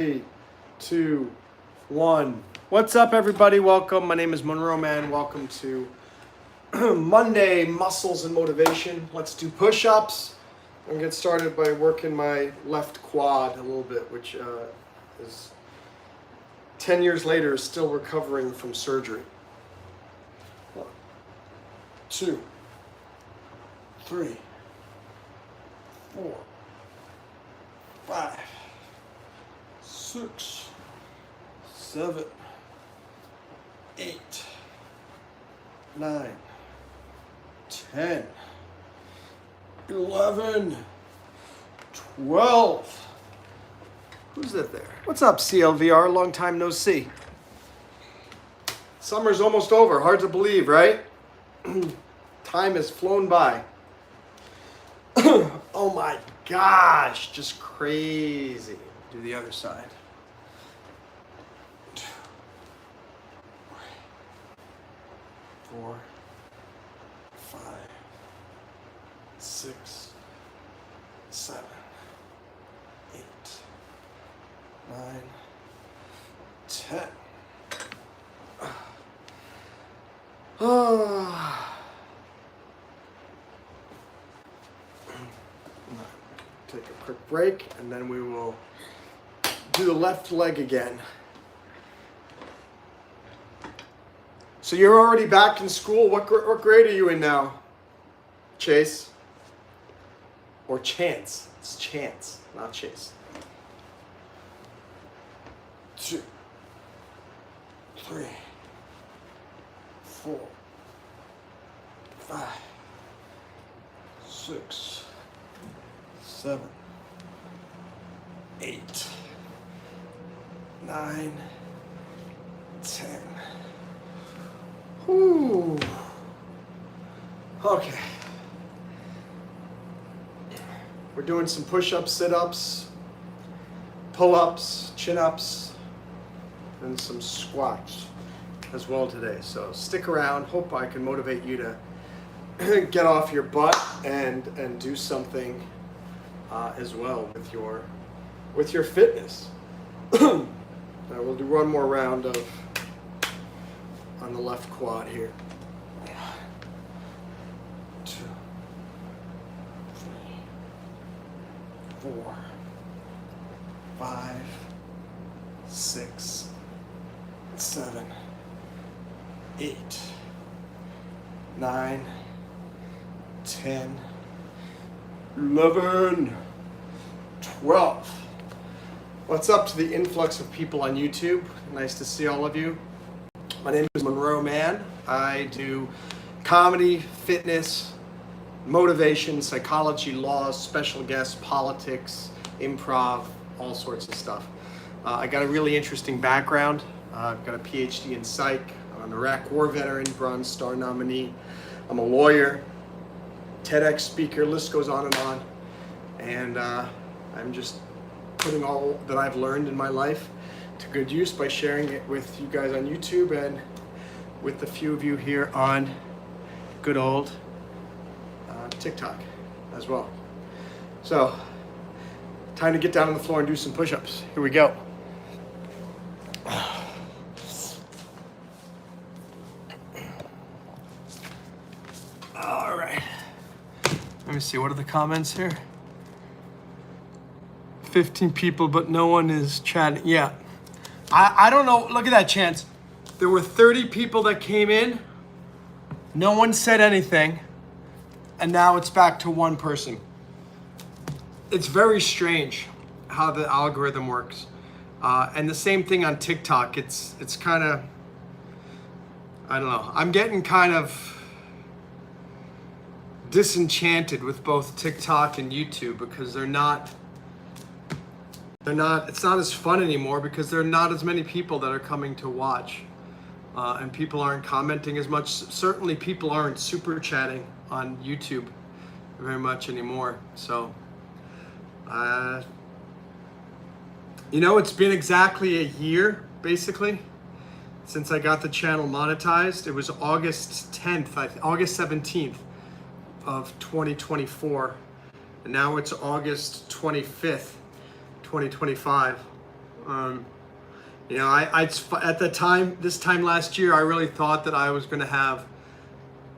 3, 2, 1. What's up, everybody? Welcome. My name is Monroe Mann. Welcome to Monday Muscles and Motivation. Let's do push-ups. I'm going to get started by working my left quad a little bit, which is 10 years later is still recovering from surgery. 1, 2, 3, 4, 5, 6, 7, 8, 9, 10, 11, 12. Who's that there? What's up, CLVR? Long time no see. Summer's almost over. Hard to believe, right? Time has flown by. Oh my gosh, just crazy. Do the other side. 2, 3, 4, 5, 6, 7, 8, 9, 10. Take a quick break and then we will do the left leg again. So you're already back in school. What grade are you in now? Chase? Or Chance? It's Chance, not Chase. 2, 3, 4, 5, 6, 7, 8, 9, 10. Whew. Okay. We're doing some push-ups, sit-ups, pull-ups, chin-ups, and some squats as well today. So stick around. Hope I can motivate you to get off your butt and do something as well with your fitness. Now we'll do one more round on the left quad here. 2, 3, 4, 5, 6, 7, 8, 9, 10, 11, 12. What's up to the influx of people on YouTube? Nice to see all of you. My name is Monroe Mann. I do comedy, fitness, motivation, psychology, law, special guests, politics, improv, all sorts of stuff. I got a really interesting background. I've got a PhD in psych. I'm an Iraq War veteran, Bronze Star nominee. I'm a lawyer, TEDx speaker, list goes on and on. And I'm just putting all that I've learned in my life to good use by sharing it with you guys on YouTube and with a few of you here on good old TikTok as well. So, time to get down on the floor and do some push-ups. Here we go. All right. Let me see, what are the comments here? 15 people, but no one is chatting. Yeah. I don't know. Look at that, Chance. There were 30 people that came in. No one said anything. And now it's back to one person. It's very strange how the algorithm works. And the same thing on TikTok. It's kind of, I don't know. I'm getting kind of disenchanted with both TikTok and YouTube because it's not as fun anymore because there are not as many people that are coming to watch. And people aren't commenting as much. Certainly people aren't super chatting on YouTube very much anymore. So, it's been exactly a year, basically, since I got the channel monetized. It was August 17th of 2024. And now it's August 25th, 2025. You know, at the time, this time last year, I really thought that I was going to have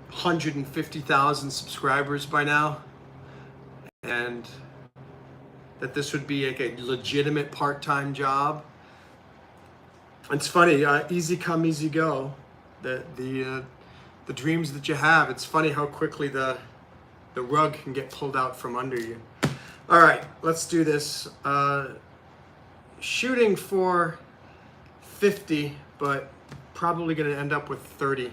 150,000 subscribers by now, and that this would be like a legitimate part-time job. It's funny, easy come, easy go. The dreams that you have. It's funny how quickly the rug can get pulled out from under you. All right, let's do this. Shooting for 50, but probably going to end up with 30.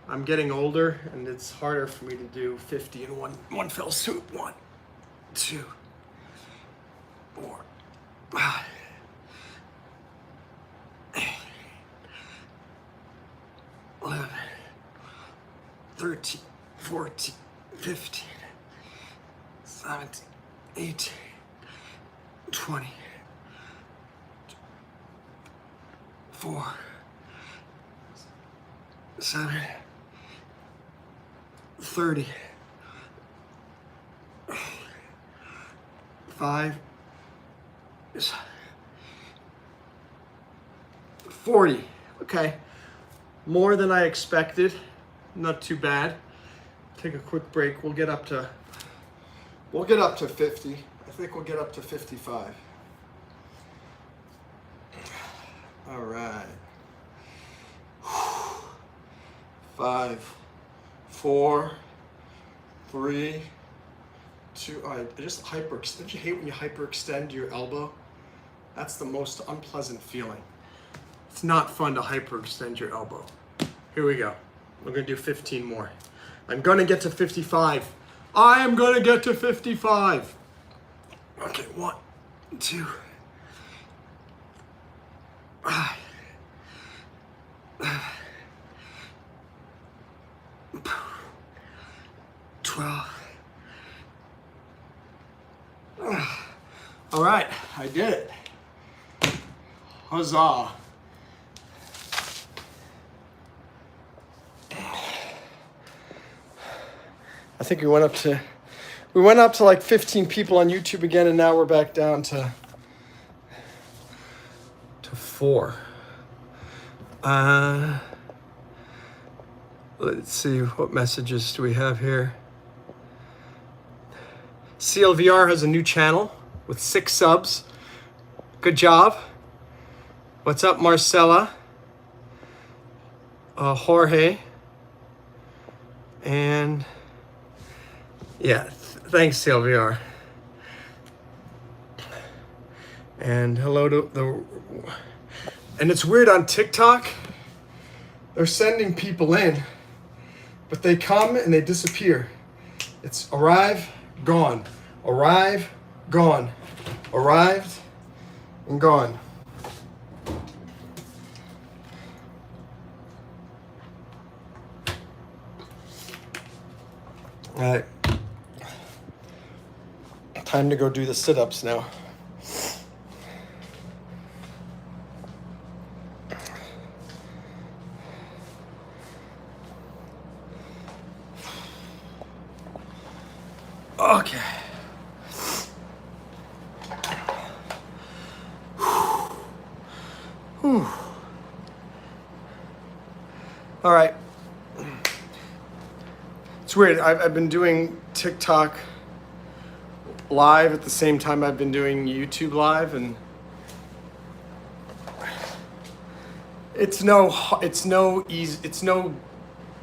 I'm getting older, and it's harder for me to do 50 in one fell swoop. 1, 2, 4, 5, 8, 11, 13, 14, 15, 17, 18, 20, 4, 7, 30, 5, 40. Okay, more than I expected. Not too bad. Take a quick break. We'll get up to 50. I think we'll get up to 55. All right. 5, 4, 3, 2. I just hyperextend. Don't you hate when you hyperextend your elbow? That's the most unpleasant feeling. It's not fun to hyperextend your elbow. Here we go. We're gonna do 15 more. I'm gonna get to 55. I am gonna get to 55. Okay, 1, 2, 12. All right, I did it. Huzzah. I think we went up to like 15 people on YouTube again, and now we're back down to 4. Let's see, what messages do we have here? CLVR has a new channel with 6 subs. Good job. What's up, Marcella? Jorge. And yeah, thanks, CLVR. And hello to and it's weird on TikTok. They're sending people in, but they come and they disappear. It's arrive, gone. Arrive, gone. Arrived and gone. All right. Time to go do the sit-ups now. Okay. Whew. All right. It's weird. I've been doing TikTok live at the same time I've been doing YouTube live, and it's no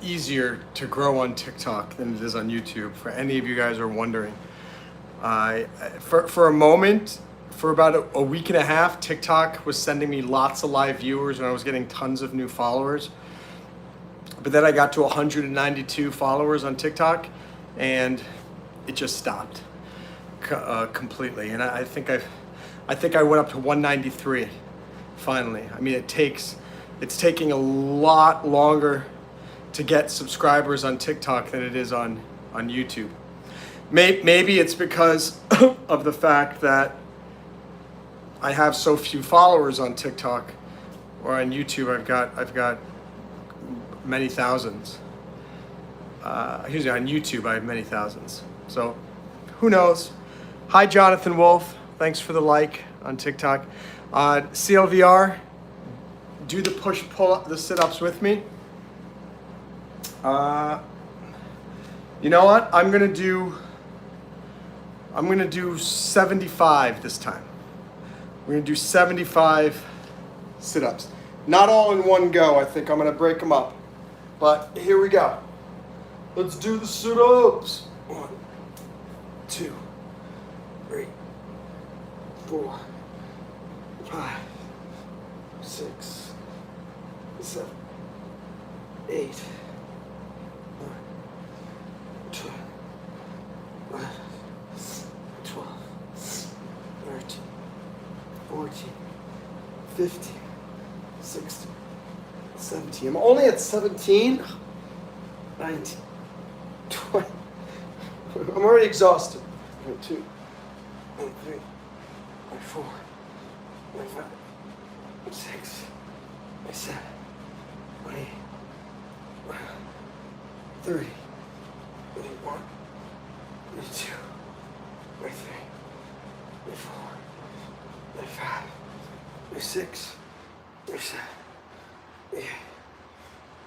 easier to grow on TikTok than it is on YouTube, for any of you guys who are wondering. For a moment, for about a week and a half, TikTok was sending me lots of live viewers and I was getting tons of new followers. But then I got to 192 followers on TikTok and it just stopped completely. And I think I went up to 193 finally. I mean, it's taking a lot longer to get subscribers on TikTok than it is on YouTube. Maybe it's because of the fact that I have so few followers on TikTok, or on YouTube I've got many thousands. Usually on YouTube I have many thousands. So who knows? Hi Jonathan Wolf, thanks for the like on TikTok. CLVR, do the pull-up, the sit-ups with me. You know what? I'm gonna do 75 this time. We're gonna do 75 sit-ups. Not all in one go. I think I'm gonna break them up. But here we go. Let's do the sit-ups. 1, 2, 3, 4, 5, 6, 7, 8, 9, 10, 11, 12, 13, 14, 15, 16, 17. I'm only at 17. 19, 20. I'm already exhausted. 22, 23, 24, 25, 26, 27, 28, 30, 31, 32, 33, 34, 35, 36, 37, 38,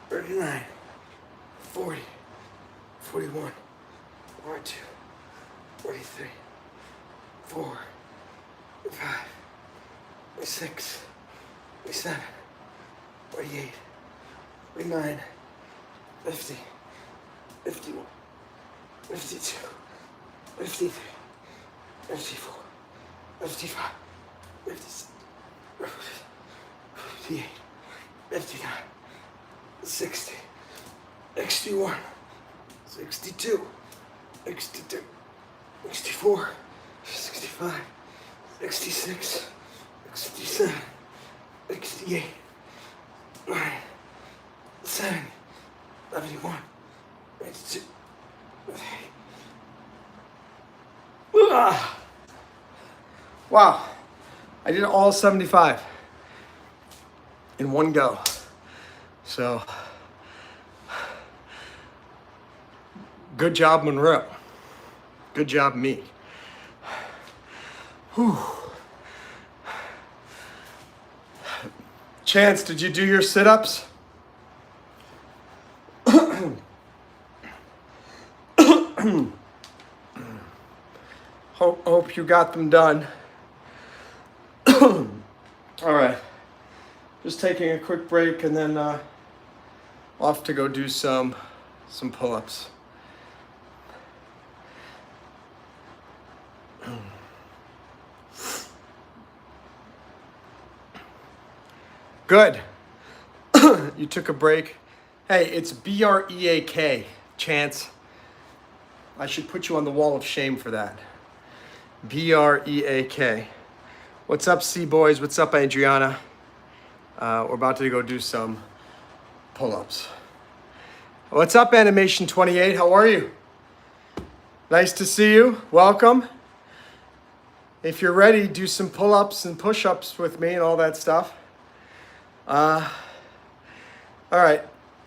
39, 40, 41, 42, 43, 4, 5, 6, 7, 48, 49, 50, 51, 52, 53, 54, 55, 56, 58, 59, 60, 61, 62, 63, 64, 65, 66, 67, 68, 9, 70, 71, 82, 83. Wow, I did all 75 in one go. So, good job, Monroe. Good job, me. Whew. Chance, did you do your sit-ups? Hope you got them done. All right. Just taking a quick break and then off to go do some pull-ups. Good. You took a break. Hey, it's BREAK, Chance. I should put you on the wall of shame for that. BREAK. What's up, C-Boys? What's up, Adriana? We're about to go do some pull-ups. What's up, Animation 28? How are you? Nice to see you. Welcome. If you're ready, do some pull-ups and push-ups with me and all that stuff. All right,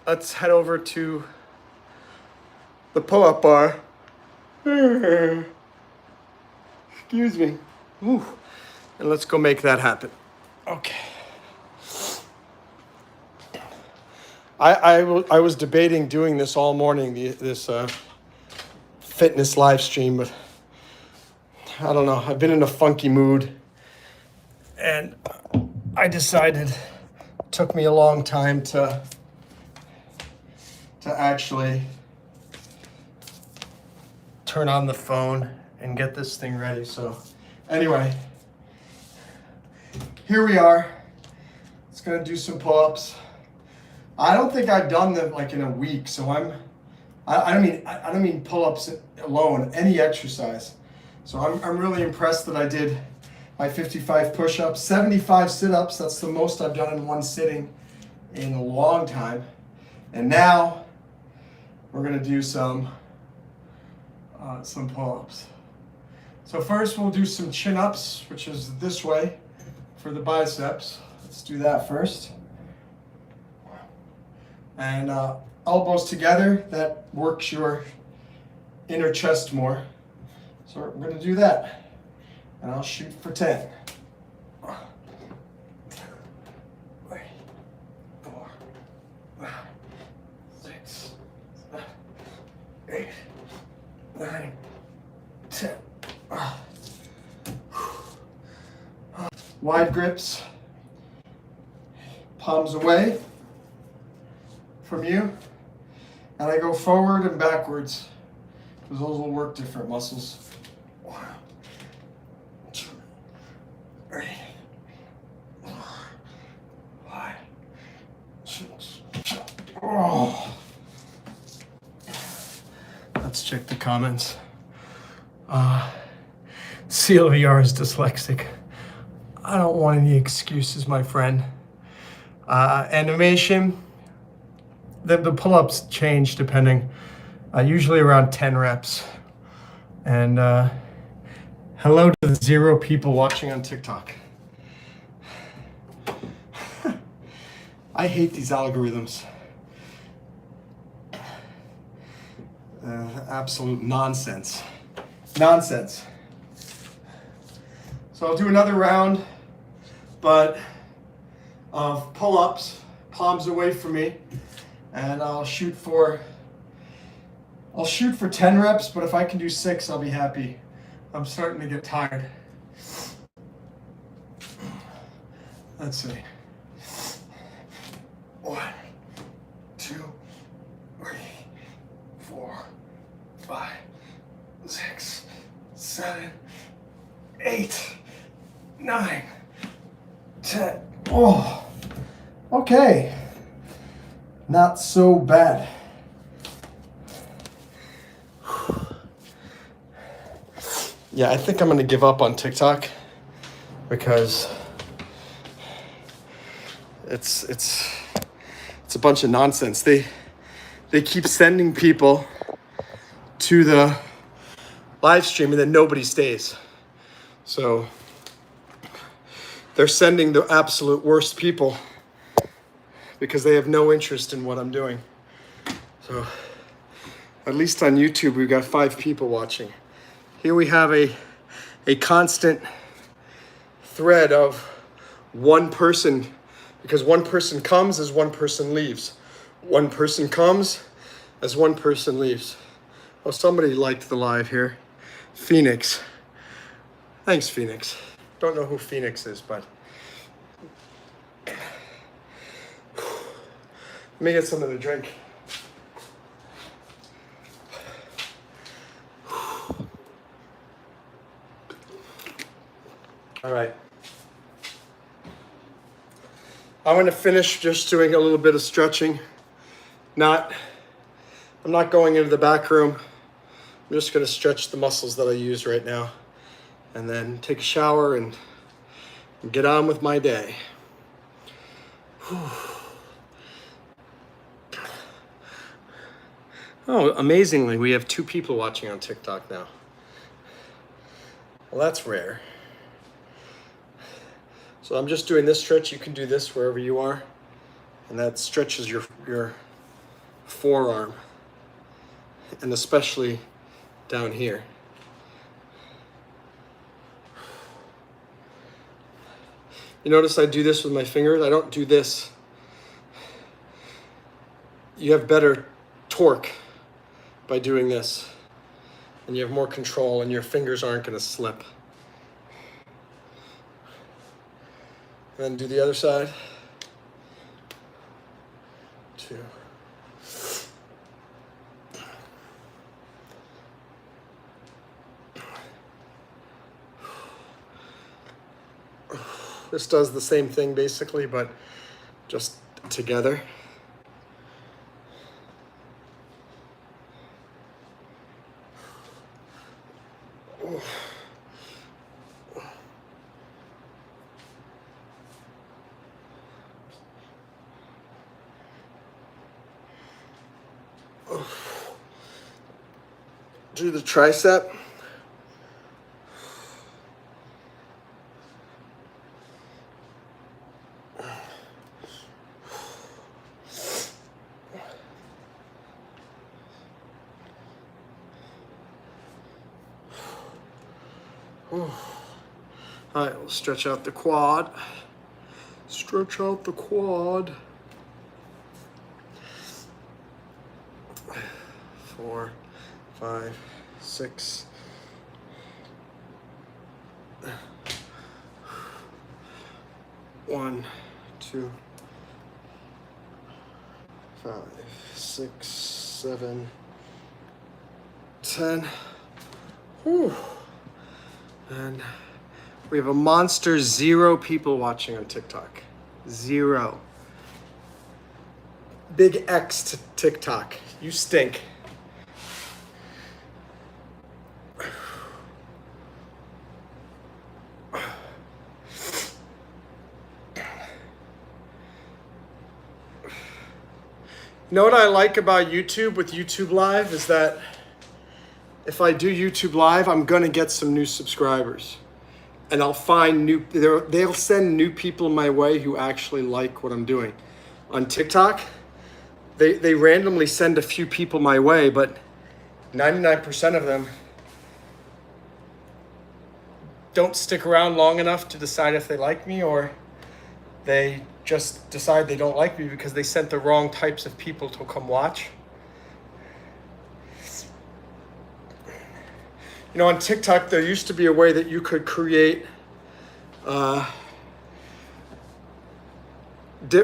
let's head over to the pull-up bar. Excuse me. Ooh. And let's go make that happen. Okay. I was debating doing this all morning, this fitness live stream, but I don't know. I've been in a funky mood, and I decided it took me a long time to actually turn on the phone and get this thing ready. So anyway, here we are. It's gonna do some pull-ups. I don't think I've done them like in a week, so I don't mean pull-ups alone, any exercise. So I'm really impressed that I did my 55 push-ups, 75 sit-ups. That's the most I've done in one sitting in a long time. And now we're gonna do some pull-ups. So first we'll do some chin-ups, which is this way for the biceps. Let's do that first. And elbows together, that works your inner chest more. So we're gonna do that. And I'll shoot for 10. wide grips, palms away from you, and I go forward and backwards, because those will work different muscles. 1, 2, 3, 4, 5, 6. Oh. Let's check the comments. CLVR is dyslexic. I don't want any excuses, my friend. Animation, the pull-ups change depending, usually around 10 reps. And hello to the 0 people watching on TikTok. I hate these algorithms. Absolute nonsense. Nonsense. So I'll do another round, but of pull-ups, palms away from me, and I'll shoot for 10 reps, but if I can do 6, I'll be happy. I'm starting to get tired. Let's see. 1, 2, 3, 4, 5, 6, 7, 8, 9, 10. Oh, okay. Not so bad. Yeah, I think I'm gonna give up on TikTok because it's a bunch of nonsense. They keep sending people to the live stream and then nobody stays. So they're sending the absolute worst people because they have no interest in what I'm doing. So at least on YouTube, we've got 5 people watching. Here we have a constant thread of one person, because one person comes as one person leaves. One person comes as one person leaves. Oh, somebody liked the live here. Phoenix. Thanks, Phoenix. Don't know who Phoenix is, but let me get something to drink. All right. I'm going to finish just doing a little bit of stretching. I'm not going into the back room. I'm just going to stretch the muscles that I use right now, and then take a shower and get on with my day. Oh, amazingly, we have 2 people watching on TikTok now. Well, that's rare. So I'm just doing this stretch. You can do this wherever you are. And that stretches your forearm, and especially down here. You notice I do this with my fingers. I don't do this. You have better torque by doing this, and you have more control, and your fingers aren't going to slip. And then do the other side. 2. This does the same thing basically, but just together. Do the tricep. All right, we'll stretch out the quad. Stretch out the quad. 4, 5, 6. 1, 2, 5, 6, 7, 10. Whew. And we have a monster 0 people watching on TikTok. 0. Big X to TikTok. You stink. You know what I like about YouTube with YouTube Live is that if I do YouTube Live, I'm gonna get some new subscribers. And I'll find they'll send new people my way who actually like what I'm doing. On TikTok, they randomly send a few people my way, but 99% of them don't stick around long enough to decide if they like me, or they just decide they don't like me because they sent the wrong types of people to come watch. You know, on TikTok, there used to be a way that you could create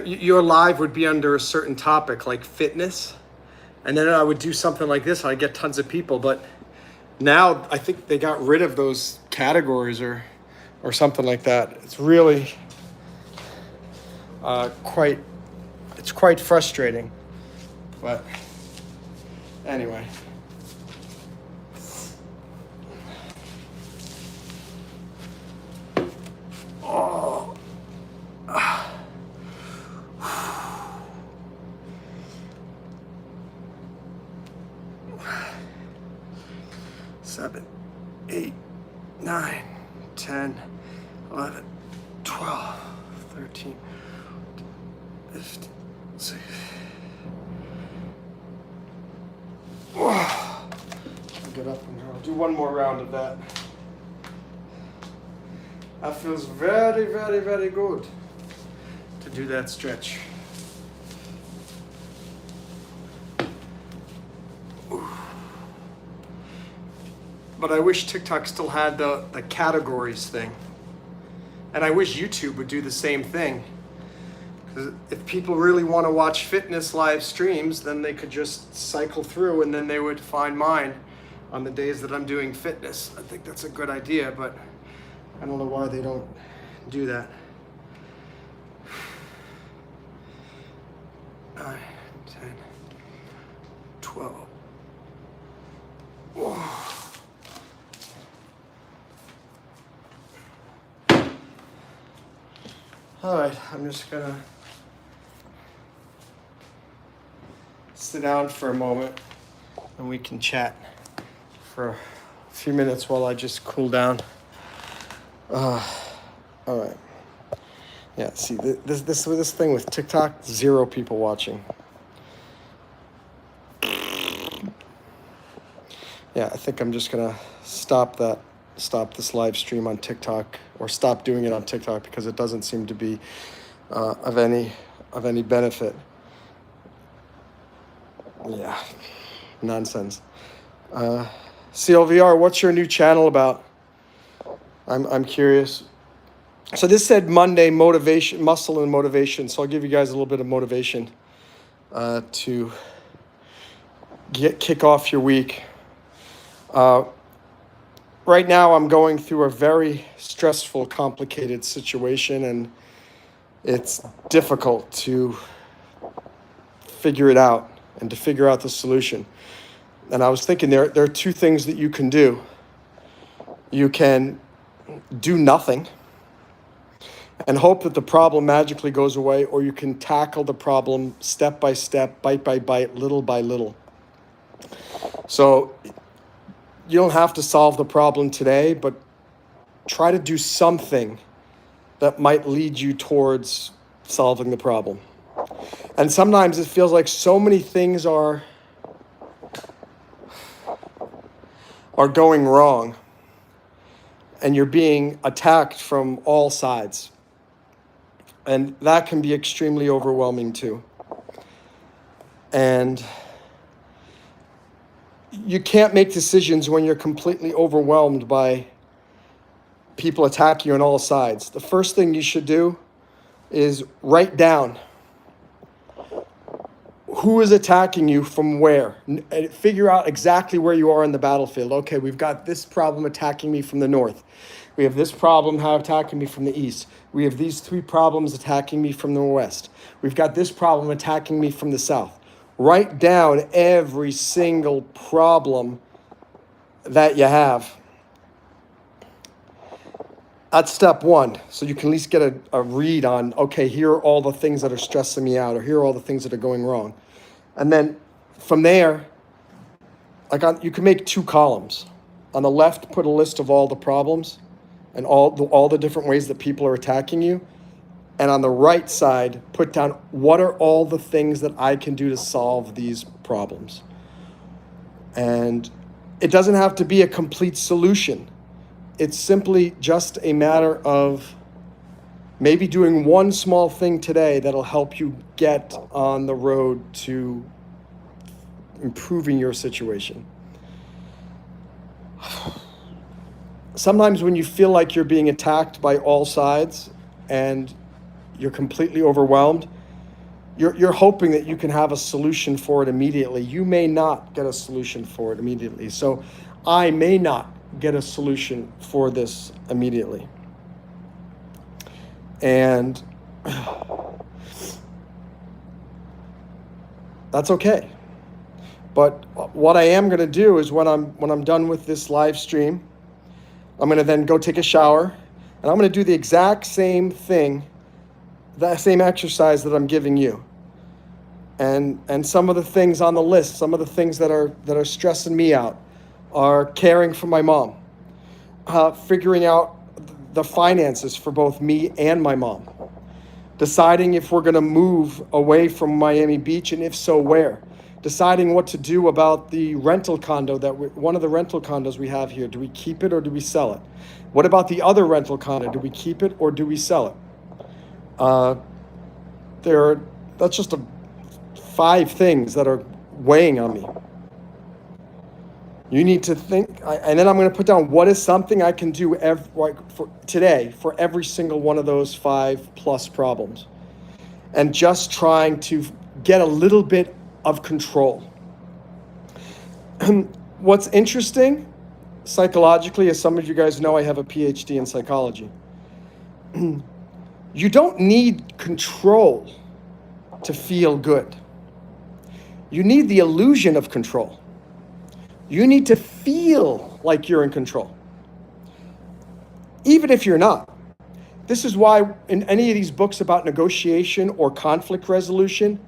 your live would be under a certain topic, like fitness. And then I would do something like this, I'd get tons of people. But now I think they got rid of those categories or something like that. It's really quite frustrating. But anyway. Oh. 7, 8, 9, 10, 11, 12, 13, 15, 16. I'll get up and I'll do one more round of that. That feels very, very, very good to do that stretch. But I wish TikTok still had the categories thing. And I wish YouTube would do the same thing. Because if people really want to watch fitness live streams, then they could just cycle through and then they would find mine on the days that I'm doing fitness. I think that's a good idea, but I don't know why they don't do that. 9, 10, 12. Whoa. All right, I'm just gonna sit down for a moment and we can chat for a few minutes while I just cool down. All right. Yeah, see, this thing with TikTok, 0 people watching. Yeah, I think I'm just gonna stop this live stream on TikTok, or stop doing it on TikTok, because it doesn't seem to be of any benefit. Yeah, nonsense. CLVR, what's your new channel about? I'm curious. So this said Monday motivation, muscle and motivation. So I'll give you guys a little bit of motivation to kick off your week. Right now I'm going through a very stressful, complicated situation, and it's difficult to figure it out and to figure out the solution. And I was thinking there are 2 things that you can do. You can do nothing and hope that the problem magically goes away, or you can tackle the problem step by step, bite by bite, little by little. So you don't have to solve the problem today, but try to do something that might lead you towards solving the problem. And sometimes it feels like so many things are going wrong, and you're being attacked from all sides. And that can be extremely overwhelming too. And you can't make decisions when you're completely overwhelmed by people attacking you on all sides. The first thing you should do is write down who is attacking you from where. And figure out exactly where you are in the battlefield. Okay, we've got this problem attacking me from the north. We have this problem attacking me from the east. We have these 3 problems attacking me from the west. We've got this problem attacking me from the south. Write down every single problem that you have. That's step 1. So you can at least get a read on, okay, here are all the things that are stressing me out, or here are all the things that are going wrong. And then from there, you can make 2 columns. On the left, put a list of all the problems and all the different ways that people are attacking you. And on the right side, put down what are all the things that I can do to solve these problems. And it doesn't have to be a complete solution. It's simply just a matter of maybe doing one small thing today that'll help you get on the road to improving your situation. Sometimes when you feel like you're being attacked by all sides and you're completely overwhelmed, you're hoping that you can have a solution for it immediately. You may not get a solution for it immediately. So I may not get a solution for this immediately. And that's okay. But what I am going to do is when I'm done with this live stream, I'm going to then go take a shower, and I'm going to do the exact same thing, that same exercise that I'm giving you. And some of the things on the list, some of the things that are stressing me out are caring for my mom, figuring out the finances for both me and my mom, deciding if we're going to move away from Miami Beach, and if so, where, deciding what to do about the rental condo one of the rental condos we have here. Do we keep it or do we sell it? What about the other rental condo? Do we keep it or do we sell it? That's just 5 things that are weighing on me. You need to think, and then I'm going to put down what is something I can do for today for every single one of those 5+ problems, and just trying to get a little bit of control. What's interesting psychologically, as some of you guys know, I have a PhD in psychology. You don't need control to feel good. You need the illusion of control. You need to feel like you're in control, even if you're not. This is why in any of these books about negotiation or conflict resolution,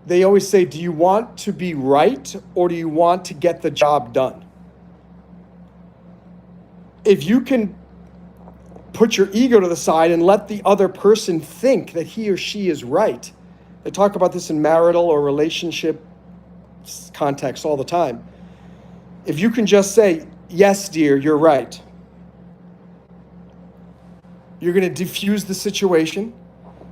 they always say, do you want to be right or do you want to get the job done? If you can put your ego to the side and let the other person think that he or she is right. They talk about this in marital or relationship context all the time. If you can just say, yes, dear, you're right. You're going to diffuse the situation.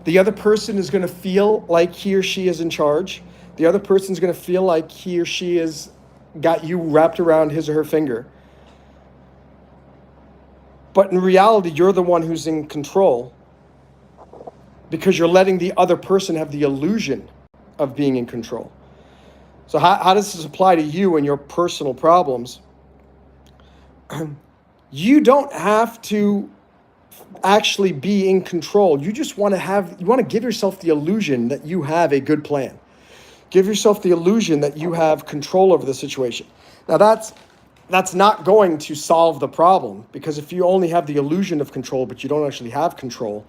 The other person is going to feel like he or she is in charge. The other person is going to feel like he or she has got you wrapped around his or her finger. But in reality, you're the one who's in control because you're letting the other person have the illusion of being in control. So how does this apply to you and your personal problems? You don't have to actually be in control. You just want to give yourself the illusion that you have a good plan. Give yourself the illusion that you have control over the situation. Now that's not going to solve the problem, because if you only have the illusion of control but you don't actually have control,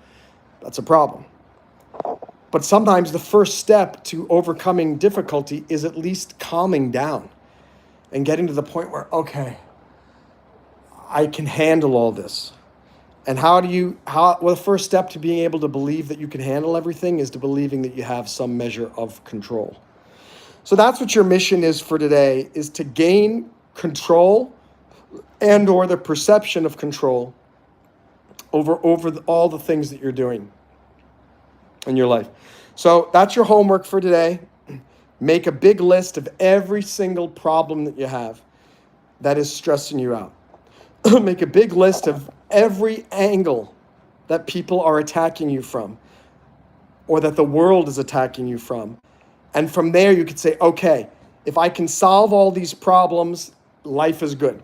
that's a problem. But sometimes the first step to overcoming difficulty is at least calming down and getting to the point where, okay, I can handle all this. And the first step to being able to believe that you can handle everything is to believing that you have some measure of control. So that's what your mission is for today, is to gain control and or the perception of control over all the things that you're doing in your life. So that's your homework for today. Make a big list of every single problem that you have that is stressing you out. Make a big list of every angle that people are attacking you from, or that the world is attacking you from. And from there, you could say, okay, if I can solve all these problems, life is good.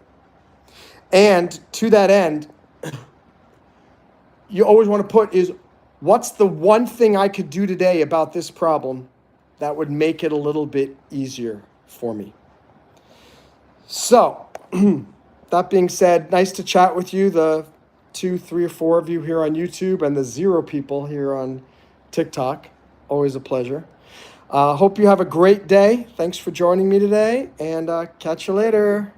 And to that end, you always want to put is, what's the one thing I could do today about this problem that would make it a little bit easier for me? So, that being said, nice to chat with you, the 2, 3, or 4 of you here on YouTube and the 0 people here on TikTok. Always a pleasure. Hope you have a great day. Thanks for joining me today, and catch you later.